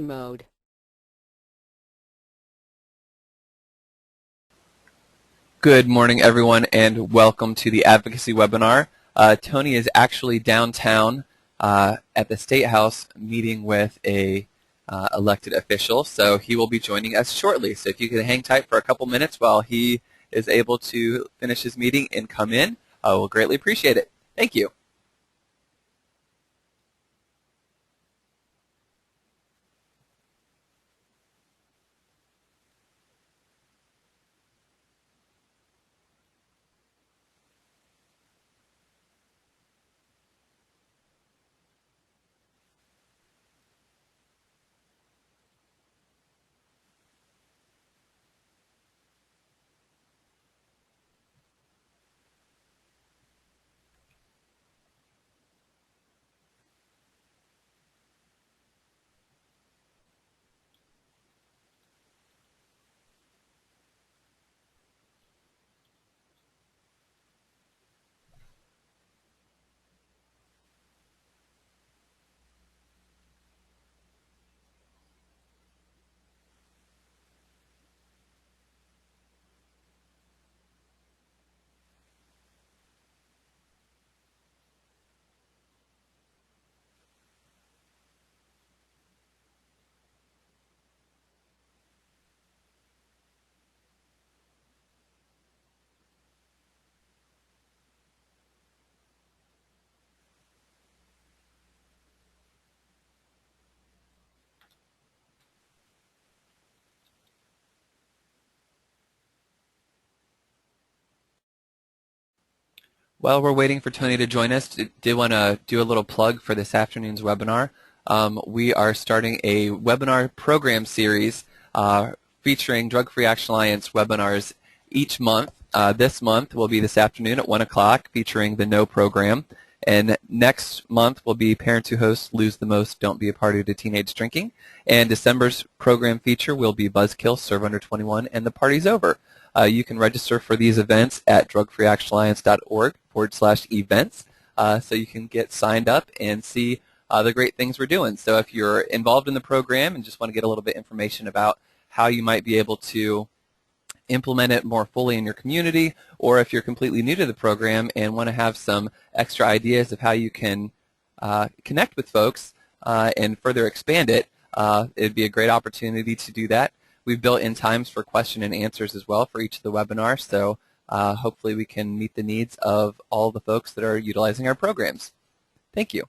mode. Good morning, everyone, and welcome to the Advocacy webinar. Tony is actually downtown at the State House meeting with a elected official, so he will be joining us shortly. So if you could hang tight for a couple minutes while he is able to finish his meeting and come in, we'll greatly appreciate it. Thank you. While we're waiting for Tony to join us, did want to do a little plug for this afternoon's webinar. We are starting a webinar program series featuring Drug Free Action Alliance webinars each month. This month will be this afternoon at 1 o'clock featuring the No program. And next month will be Parents Who Host Lose the Most, Don't Be a Party to Teenage Drinking. And December's program feature will be Buzzkill, Serve Under 21, and The Party's Over. You can register for these events at drugfreeactionalliance.org/events so you can get signed up and see the great things we're doing. So if you're involved in the program and just want to get a little bit information about how you might be able to implement it more fully in your community, or if you're completely new to the program and want to have some extra ideas of how you can connect with folks and further expand it, it'd be a great opportunity to do that. We've built in times for question and answers as well for each of the webinars, so hopefully we can meet the needs of all the folks that are utilizing our programs. Thank you.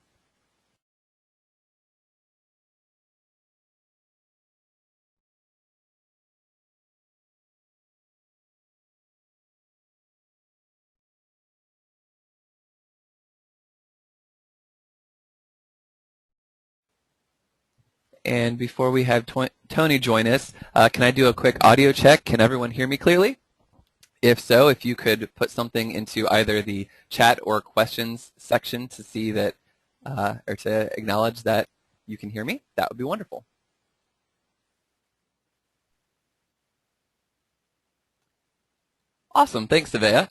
And before we have Tony join us, can I do a quick audio check? Can everyone hear me clearly? If so, if you could put something into either the chat or questions section to see that, or to acknowledge that you can hear me, that would be wonderful. Awesome. Thanks, Savea.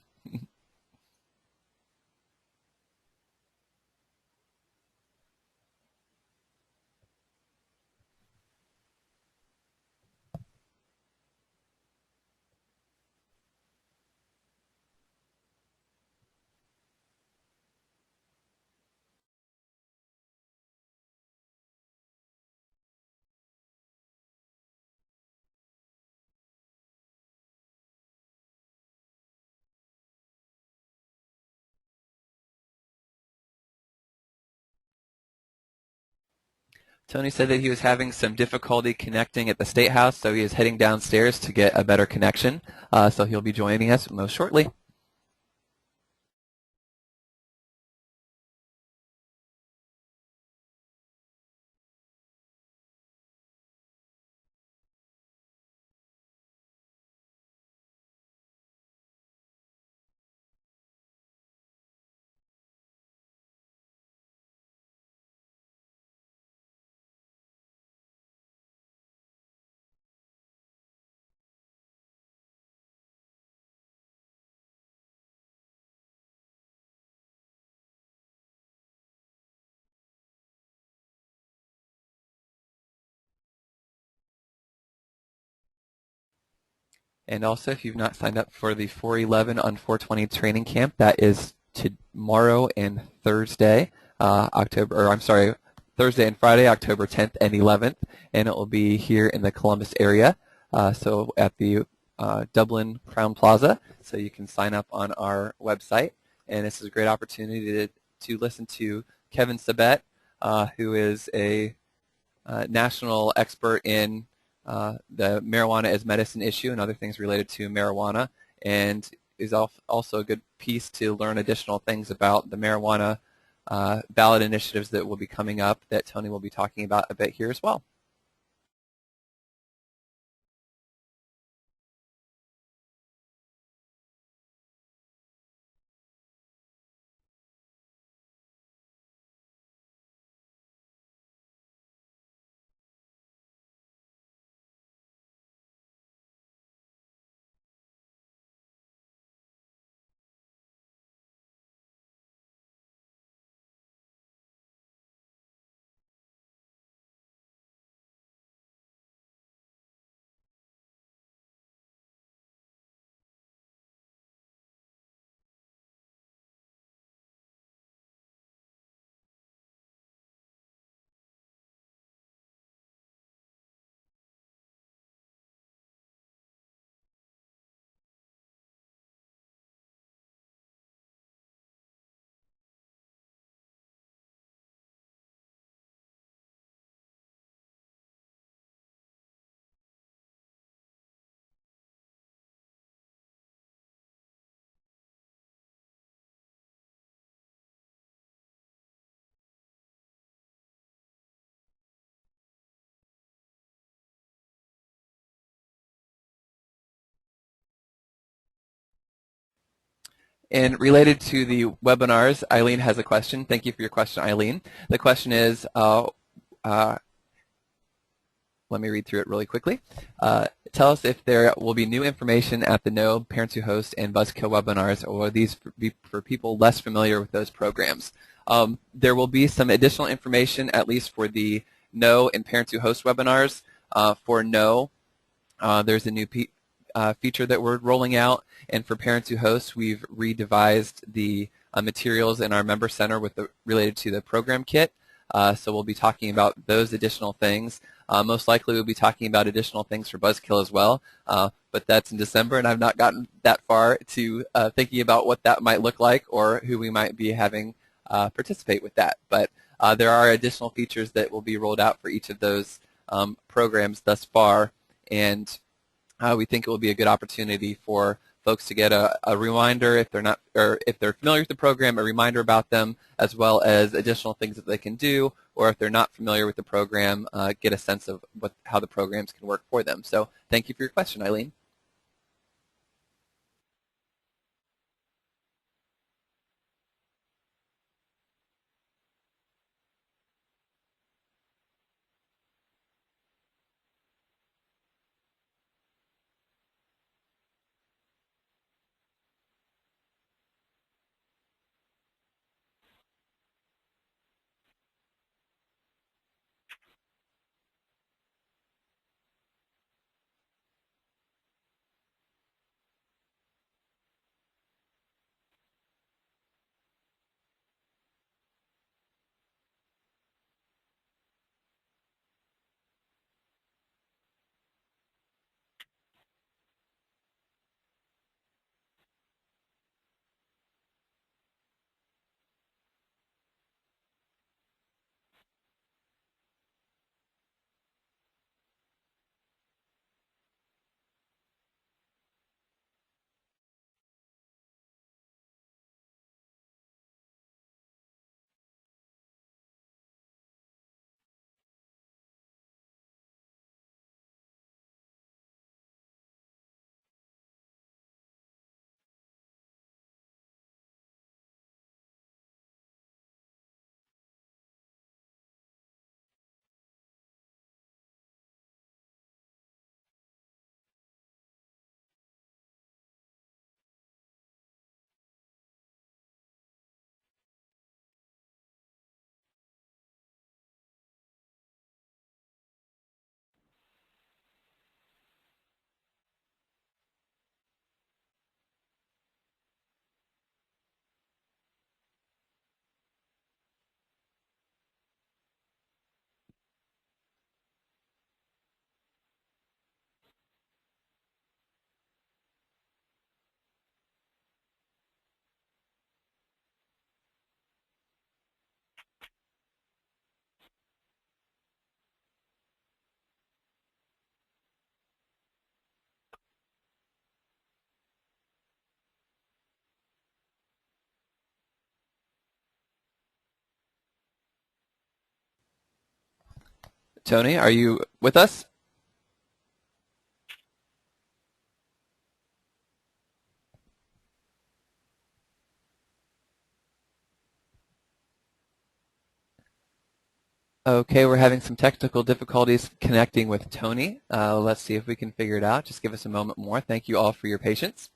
Tony said that he was having some difficulty connecting at the State House, so he is heading downstairs to get a better connection. So he'll be joining us most shortly. And also, if you've not signed up for the 411 on 420 training camp, that is tomorrow and Thursday, Thursday and Friday, October 10th and 11th, and it will be here in the Columbus area, so at the Dublin Crown Plaza. So you can sign up on our website, and this is a great opportunity to listen to Kevin Sabet, who is a national expert in the marijuana as medicine issue and other things related to marijuana, and is also a good piece to learn additional things about the marijuana ballot initiatives that will be coming up that Tony will be talking about a bit here as well. And related to the webinars, Eileen has a question. Thank you for your question, Eileen. The question is, uh, let me read through it really quickly. Tell us if there will be new information at the Know, Parents Who Host, and Buzzkill webinars, or will these be for people less familiar with those programs? There will be some additional information, at least for the Know and Parents Who Host webinars. For Know, there's a new feature that we're rolling out, and for Parents Who Host, we've redevised the materials in our member center related to the program kit. So we'll be talking about those additional things. Most likely we'll be talking about additional things for Buzzkill as well, but that's in December, and I've not gotten that far to thinking about what that might look like or who we might be having participate with that. But there are additional features that will be rolled out for each of those programs thus far, and we think it will be a good opportunity for folks to get a reminder if they're not, or if they're familiar with the program, a reminder about them, as well as additional things that they can do, or if they're not familiar with the program, get a sense of how the programs can work for them. So thank you for your question, Eileen. Tony, are you with us? Okay, we're having some technical difficulties connecting with Tony. Let's see if we can figure it out. Just give us a moment more. Thank you all for your patience.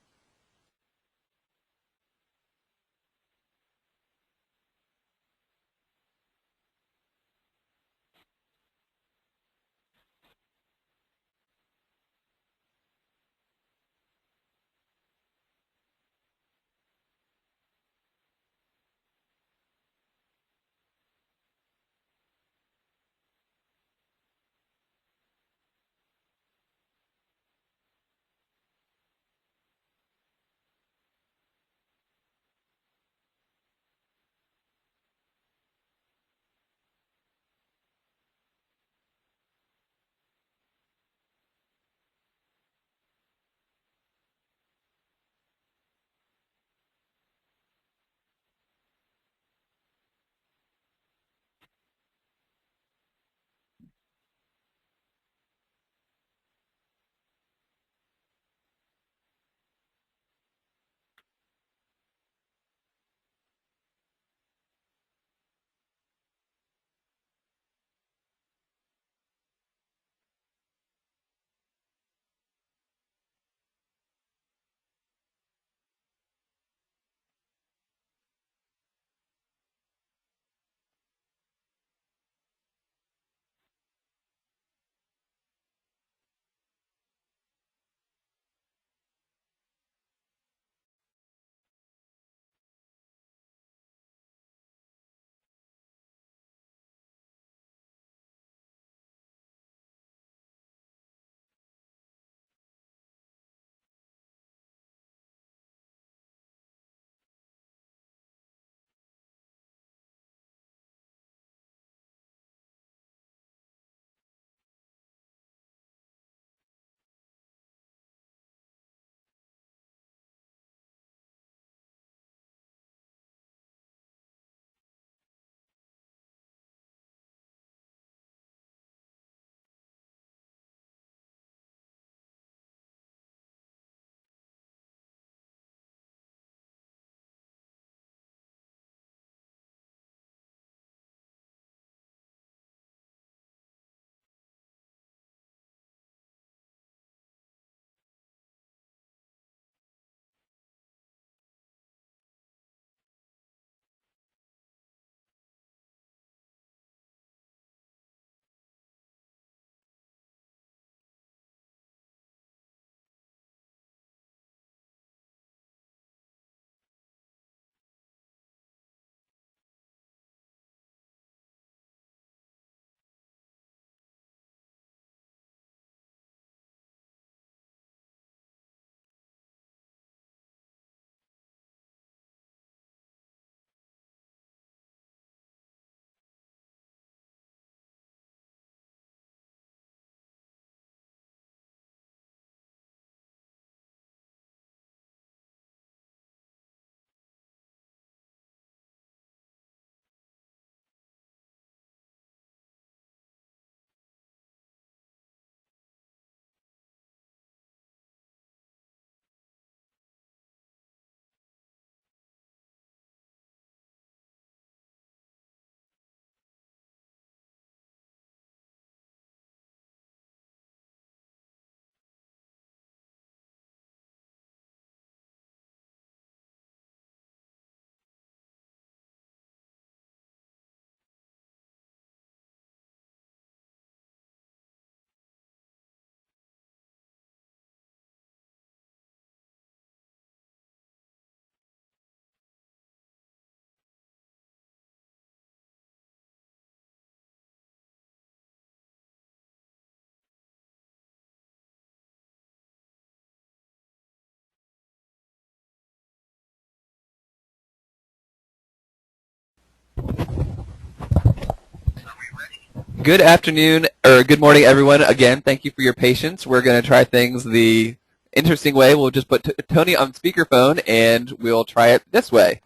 Good afternoon, or good morning, everyone. Again, thank you for your patience. We're going to try things the interesting way. We'll just put Tony on speakerphone, and we'll try it this way.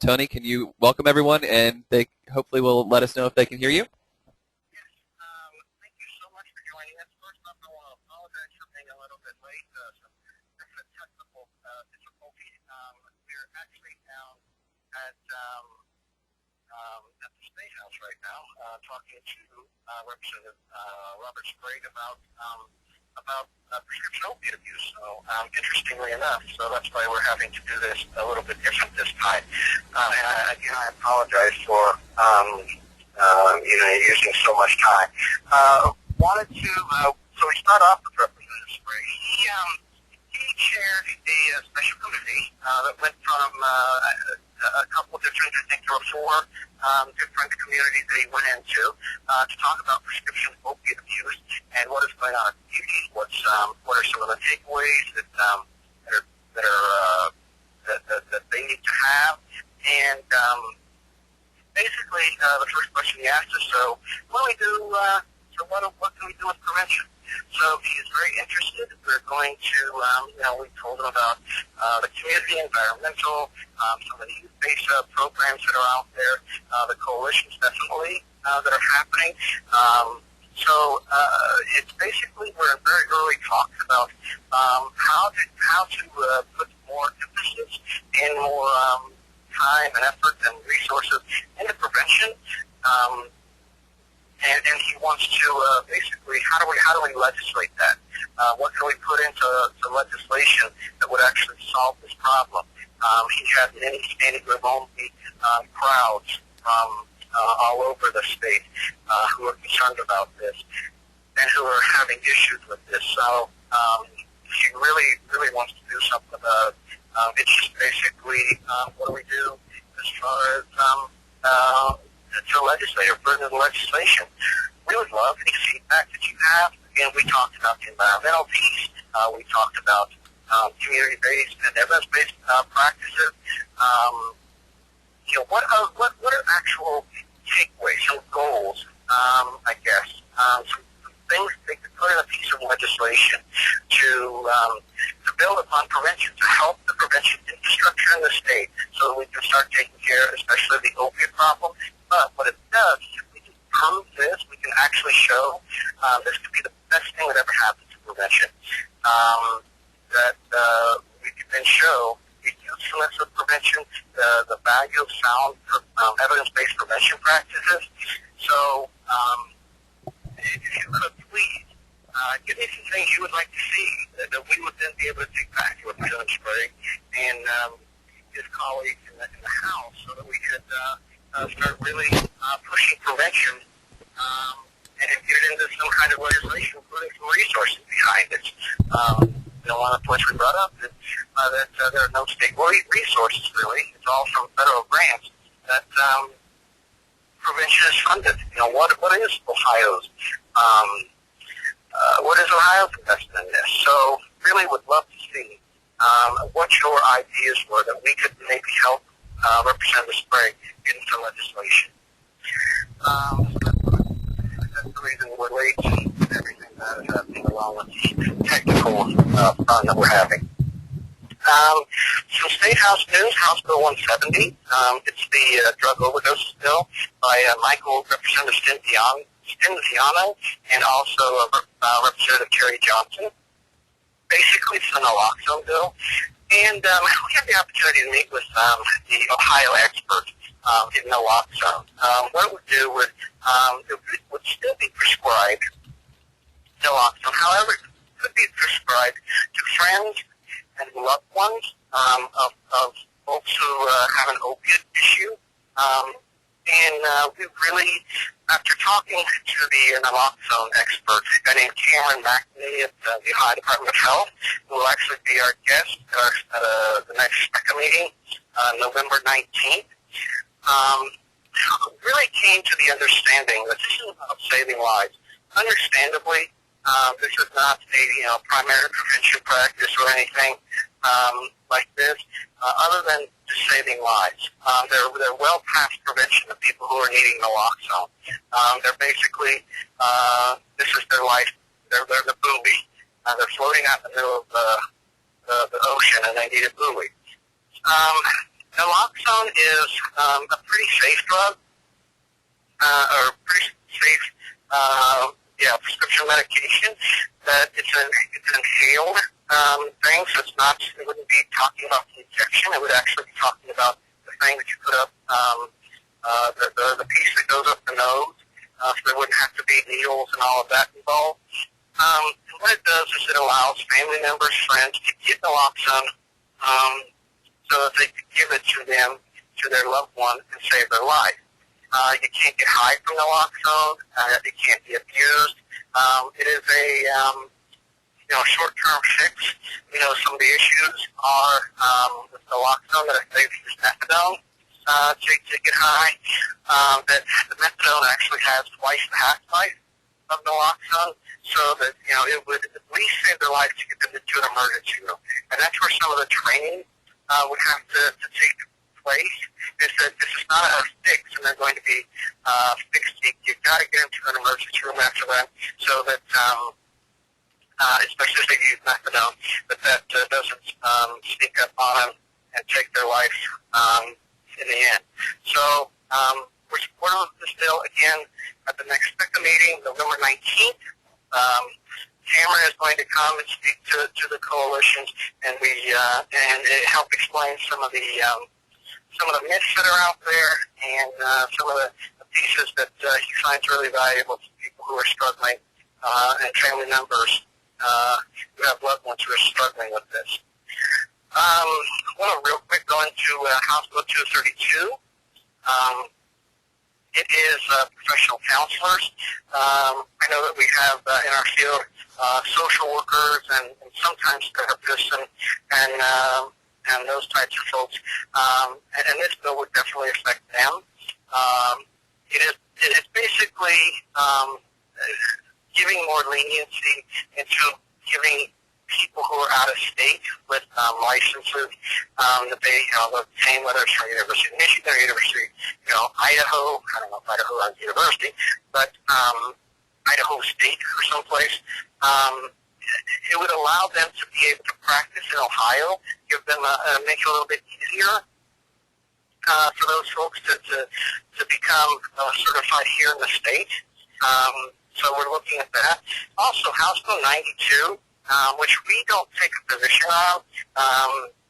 Tony, can you welcome everyone, and they hopefully will let us know if they can hear you? joining us. First off, I want to apologize for being a little bit late. Some technical difficulties. We're actually down at the State House right now, talking to Representative Robert Sprague about prescription opiate abuse. So, interestingly enough, so that's why we're having to do this a little bit different this time. And again, I apologize for using so much time. Wanted to so we start off with Representative Sprague. He chaired a special committee that went from a couple different, I think there were four different communities that he went into to talk about prescription opiate abuse and what is going on at the community. What are some of the takeaways that they need to have, and basically the first question he asked is, so what do we do? What can we do with prevention? So he is very interested. We're going to, we told him about the community, environmental, some of the youth-based programs that are out there, the coalitions definitely that are happening. It's basically we're in very early talks about how to put more emphasis and more time and effort and resources into prevention. And he wants to basically how do we legislate that? What can we put into legislation that would actually solve this problem? He has many standing room only crowds from all over the state who are concerned about this and who are having issues with this. So he really wants to do something about it. It's just basically what do we do as far as to legislate or further the legislation. We would love any feedback that you have. Again, we talked about the environmental piece. We talked about community-based and evidence-based practices. What are actual takeaways, some goals, I guess, some things they could put in a piece of legislation to build upon prevention, to help the prevention infrastructure in the state so that we can start taking care, especially of the opiate problem. But what it does is if we can prove this, we can actually show this could be the best thing that ever happened to prevention. That we can then show the usefulness of prevention, the value of sound evidence-based prevention practices. So if you could please give me some things you would like to see that we would then be able to take back to Representative Sprague and his colleagues in the House so that we could start really pushing prevention and get it into some kind of legislation, including some resources behind it. One of the points we brought up is that there are no state resources, really. It's all from federal grants that prevention is funded. What is Ohio's investment in this? So really would love to see what your ideas were that we could maybe help Representative Sprague get into legislation. That's the reason we're late and everything that is happening along with the technical fun that we're having. Some State House news, House Bill 170. It's the drug overdose bill by Representative Stinziano and also Representative Terry Johnson. Basically, it's an naloxone bill. And we had the opportunity to meet with the Ohio expert in naloxone. What it would do would it would still be prescribed naloxone. However, it could be prescribed to friends and loved ones of folks who have an opiate issue. We really, after talking to the naloxone expert, a guy named Cameron McNamee at the Ohio Department of Health, who will actually be our guest at the next SPECA meeting, November 19th, really came to the understanding that this is about saving lives. Understandably, this is not a primary prevention practice or anything like this, other than just saving lives. They're well past prevention of people who are needing naloxone. They're basically, this is their life. They're the buoy. They're floating out in the middle of the ocean, and they need a buoy. Naloxone is a pretty safe drug, or pretty safe prescription medication, that it's an inhaled thing, so it wouldn't be talking about the injection. It would actually be talking about the thing that you put up, the piece that goes up the nose, so there wouldn't have to be needles and all of that involved. And what it does is it allows family members, friends to get naloxone so that they can give it to them, to their loved one, and save their life. You can't get high from naloxone. It can't be abused. It is a short-term fix. Some of the issues are with naloxone that they've used methadone to get high. That the methadone actually has twice the half-life of naloxone, so that it would at least save their life to get them into an emergency room. And that's where some of the training would have to take place. Is that this is not a fix, and they're going to be fixed. You've got to get them to an emergency room after that, so that especially if they use methadone, that doesn't sneak up on them and take their life in the end. So we're supportive of this bill again at the next SPECA meeting, November 19th. Cameron is going to come and speak to the coalitions, and help explain some of the myths that are out there, and some of the pieces that he finds really valuable to people who are struggling, and family members who have loved ones who are struggling with this. I want to real quick go into House Bill 232. It is professional counselors. I know that we have in our field social workers and sometimes therapists and those types of folks. And this bill would definitely affect them. It is basically giving more leniency into giving people who are out of state with licenses that they obtain, whether it's from University of Michigan or University, Idaho. I don't know if Idaho has a university, but Idaho State or someplace. It would allow them to be able to practice in Ohio, give them make it a little bit easier for those folks to become certified here in the state. So we're looking at that. Also, House Bill 92, which we don't take a position on.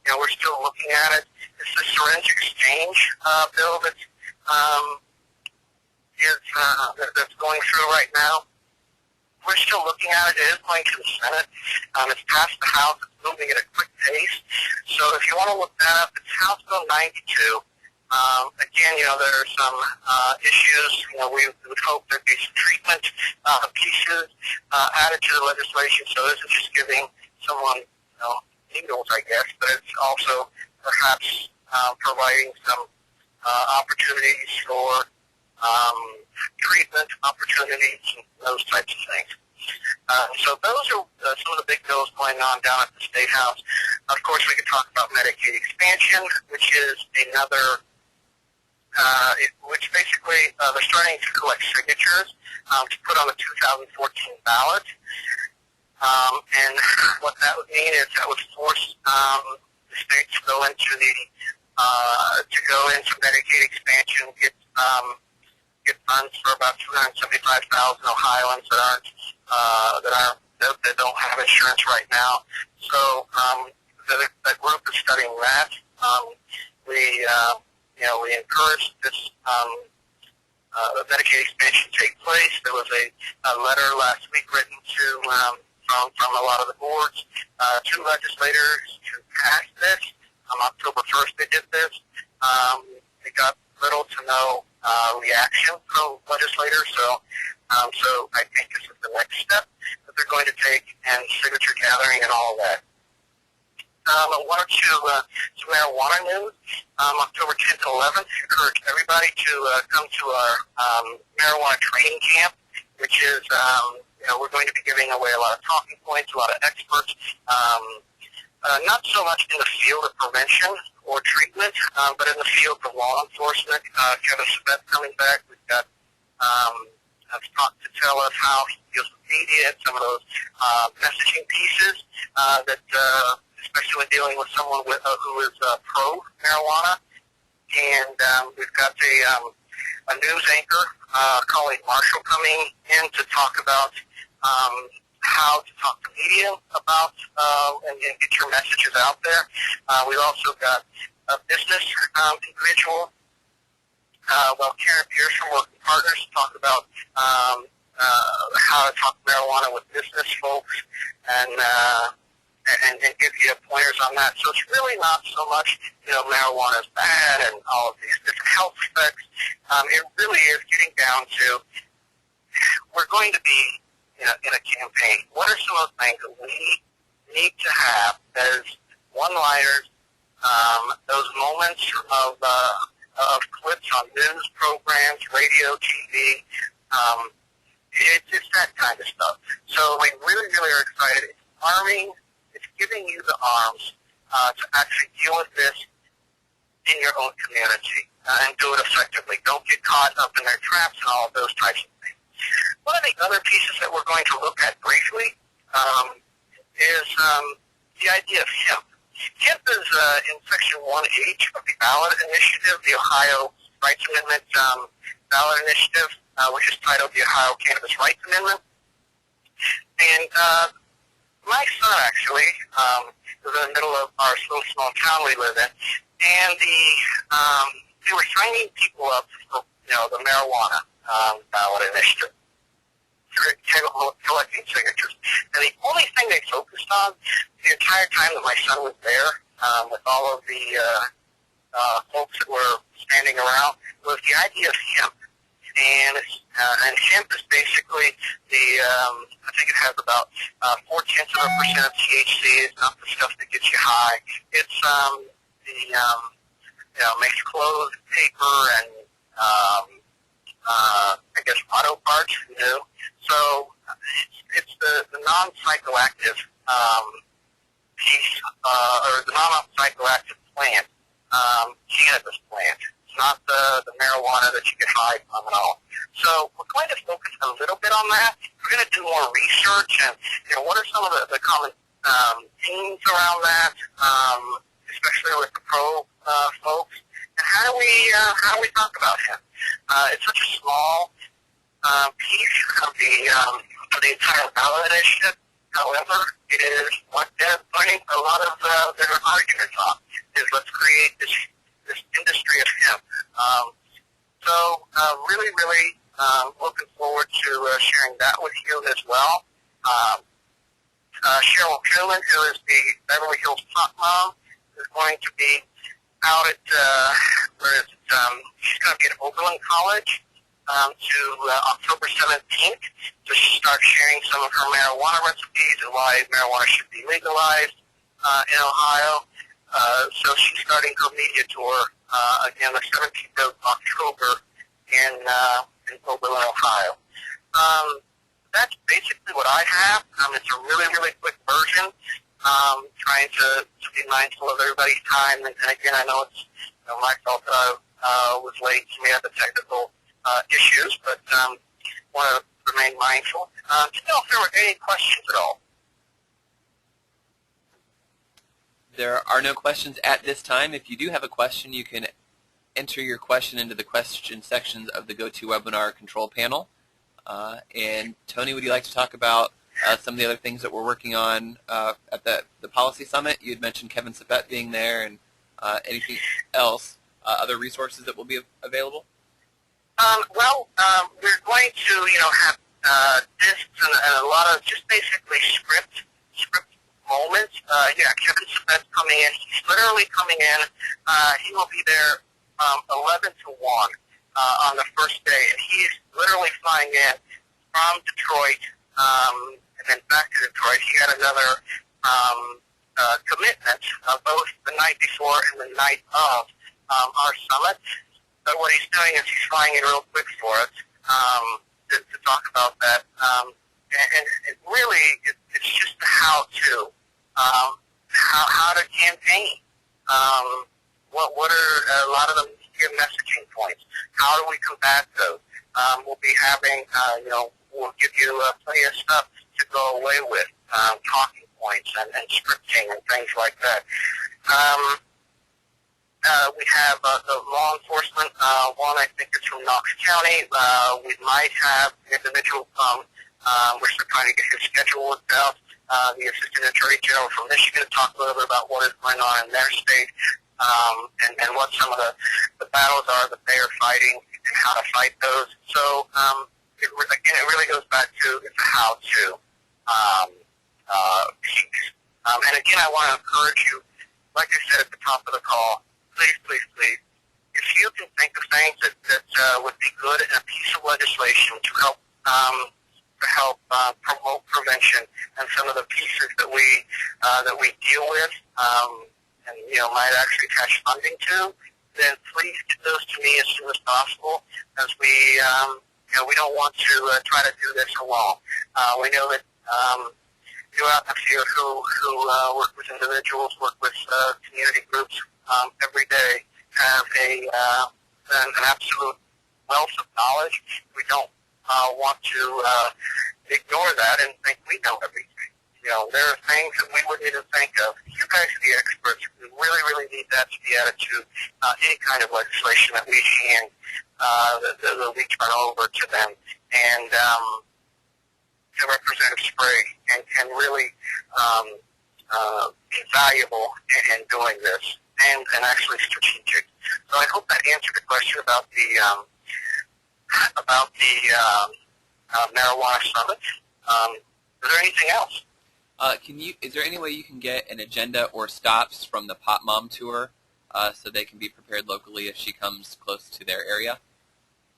We're still looking at it. It's the syringe exchange bill that's going through right now. We're still looking at it. It is going to the Senate. It's passed the House. It's moving at a quick pace. So if you want to look that up, it's House Bill 92. Again, there are some issues. We would hope there'd be some treatment pieces added to the legislation. So this is just giving someone, needles, I guess, but it's also perhaps providing some opportunities for treatment opportunities and those types of things. So those are some of the big bills going on down at the State House. Of course, we could talk about Medicaid expansion, which is another, which basically they're starting to collect signatures to put on the 2014 ballot. And what that would mean is that would force the states to go into Medicaid expansion, get funds for about 275,000 Ohioans that don't have insurance right now. So the group is studying that. We encourage this Medicaid expansion take place. There was a letter last week written to from a lot of the boards to legislators to pass this. On October 1st they did this. They got little to no reaction from legislators, so I think this is the next step that they're going to take, and signature gathering and all of that. One or two some marijuana news. October 10th and 11th, encourage everybody to come to our marijuana training camp, which is, we're going to be giving away a lot of talking points, a lot of experts, not so much in the field of prevention or treatment, but in the field of law enforcement. Kevin Smith coming back. We've got talked to tell us how he deals with media and some of those messaging pieces that, especially when dealing with someone who is pro marijuana. And we've got a news anchor, colleague Marshall, coming in to talk about how to talk to media about and get your messages out there. We've also got a business individual, Karen Pierce from Working Partners, to talk about how to talk marijuana with business folks and give you pointers on that. So it's really not so much, marijuana is bad and all of these different health effects. It really is getting down to, we're going to be in a campaign. What are some of the things that we need to have as one-liners, those moments of clips on news programs, radio, TV, it's that kind of stuff. So we really, really are excited. It's arming, it's giving you the arms to actually deal with this in your own community and do it effectively. Don't get caught up in their traps and all of those types of things. One of the other pieces that we're going to look at briefly is the idea of hemp. Hemp is in Section 1H of the ballot initiative, the Ohio Rights Amendment ballot initiative, which is titled the Ohio Cannabis Rights Amendment. And my son actually was in the middle of our little small town we live in, and they were signing people up for the marijuana ballot initiative, collecting signatures. And the only thing they focused on the entire time that my son was there, with all of the folks that were standing around, was the idea of hemp. And hemp is basically I think it has about 0.4% of THC. It's not the stuff that gets you high. It's makes clothes, paper, and I guess auto parts new. So it's the non-psychoactive piece, or the non-psychoactive plant, cannabis plant. It's not the marijuana that you get high from and all. So we're going to focus a little bit on that. We're going to do more research and, what are some of the common themes around that, especially with the pro folks, and how do we talk about him? It's such a small piece of the entire ballot initiative. However, it is what they're putting a lot of their arguments on, is let's create this industry of hemp. So really, really looking forward to sharing that with you as well. Cheryl Kuhlman, who is the Beverly Hills Pop Mom, is going to be out at, she's going to be at Oberlin College to October 17th to start sharing some of her marijuana recipes and why marijuana should be legalized in Ohio. So she's starting her media tour again the 17th of October in Oberlin, Ohio. That's basically what I have. It's a really, really quick version. Trying to be mindful of everybody's time, and again, I know it's my fault that I was late. We had the technical issues, but want to remain mindful. Just know if there were any questions at all. There are no questions at this time. If you do have a question, you can enter your question into the question sections of the GoToWebinar control panel. And Tony, would you like to talk about some of the other things that we're working on at the Policy Summit? You had mentioned Kevin Sabet being there, and anything else, other resources that will be available? We're going to, have discs and a lot of just basically script moments. Kevin Sabet's coming in. He's literally coming in. He will be there 11 to 1 on the first day, and he's literally flying in from Detroit and then back to Detroit. He had another commitment both the night before and the night of our summit. But what he's doing is he's flying in real quick for us to talk about that. And it really, it's just the how-to, how to campaign. What are a lot of the media messaging points? How do we combat those? We'll be having, we'll give you plenty of stuff to go away with, talking points and scripting and things like that. we have the law enforcement. One, I think, is from Knox County. We might have an individual from, we're still trying to get his schedule worked out. The Assistant Attorney General from Michigan to talk a little bit about what is going on in their state, and what some of the battles are that they are fighting and how to fight those. So, again, it really goes back to it's a how-to piece. And again, I want to encourage you, like I said at the top of the call, please, please, please, if you can think of things that would be good in a piece of legislation to help promote prevention and some of the pieces that we deal with, and might actually attach funding to, then please get those to me as soon as possible, as we don't want to try to do this alone. We know that you out in the field who work with individuals, work with community groups every day, have an absolute wealth of knowledge. We don't want to ignore that and think we know everything. There are things that we wouldn't even think of. You guys are the experts. We really, really need that to be added to any kind of legislation that we hand, that we turn over to them. And to Representative Sprague can really be valuable in doing this and actually strategic. So I hope that answered the question about the marijuana summit. Is there anything else? Is there any way you can get an agenda or stops from the Pop Mom tour so they can be prepared locally if she comes close to their area?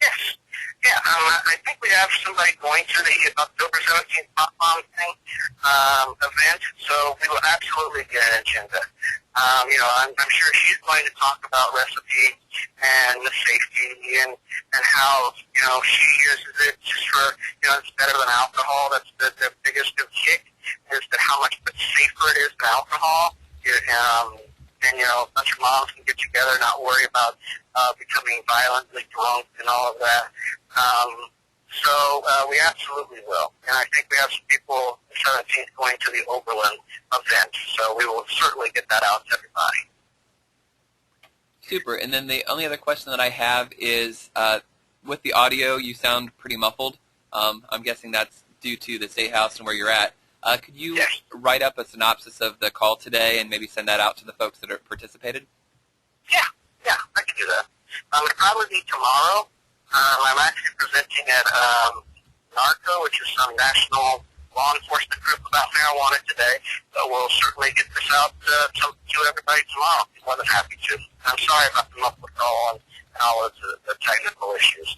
Yes. Yeah, I think we have somebody going to the October 17th Pop Mom thing event, so we will absolutely get an agenda. I'm sure she's going to talk about recipe and the safety and how, she uses it just for, it's better than alcohol. That's the biggest kick, is that how much safer it is than alcohol. And, a bunch of moms can get together and not worry about becoming violently drunk and all of that. So we absolutely will. And I think we have some people the 17th going to the Oberlin event, so we will certainly get that out to everybody. Super. And then the only other question that I have is, with the audio, you sound pretty muffled. I'm guessing that's due to the State House and where you're at. Could you write up a synopsis of the call today and maybe send that out to the folks that have participated? Yeah, I can do that. It'll probably be tomorrow. I'm actually presenting at NARCO, which is some national law enforcement group about marijuana today. So we'll certainly get this out to everybody tomorrow. I'm more than happy to. I'm sorry about the muffled call and all of the technical issues.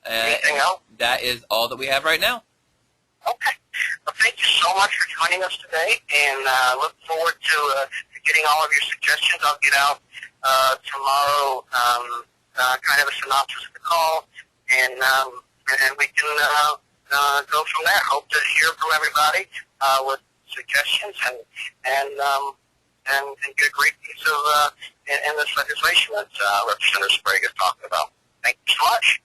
Anything else? That is all that we have right now. Okay. Well, thank you so much for joining us today, and look forward to getting all of your suggestions. I'll get out tomorrow kind of a synopsis of the call, and we can go from there. Hope to hear from everybody with suggestions and get a great piece of in this legislation that Representative Sprague is talking about. Thank you so much.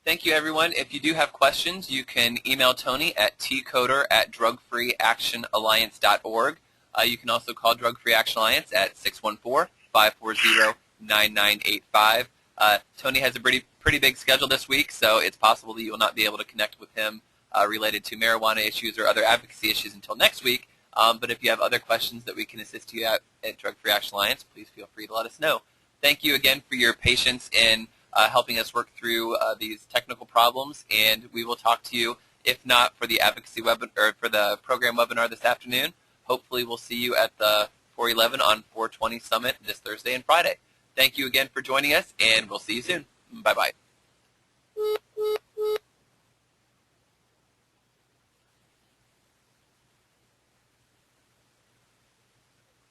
Thank you, everyone. If you do have questions, you can email Tony at tcoder@drugfreeactionalliance.org. You can also call Drug Free Action Alliance at 614-540-9985. Tony has a pretty big schedule this week, so it's possible that you will not be able to connect with him related to marijuana issues or other advocacy issues until next week. But if you have other questions that we can assist you at Drug Free Action Alliance, please feel free to let us know. Thank you again for your patience in helping us work through these technical problems, and we will talk to you, if not for the advocacy webinar or for the program webinar this afternoon. Hopefully we'll see you at the 411 on 420 Summit this Thursday and Friday. Thank you again for joining us, and we'll see you soon. Bye-bye.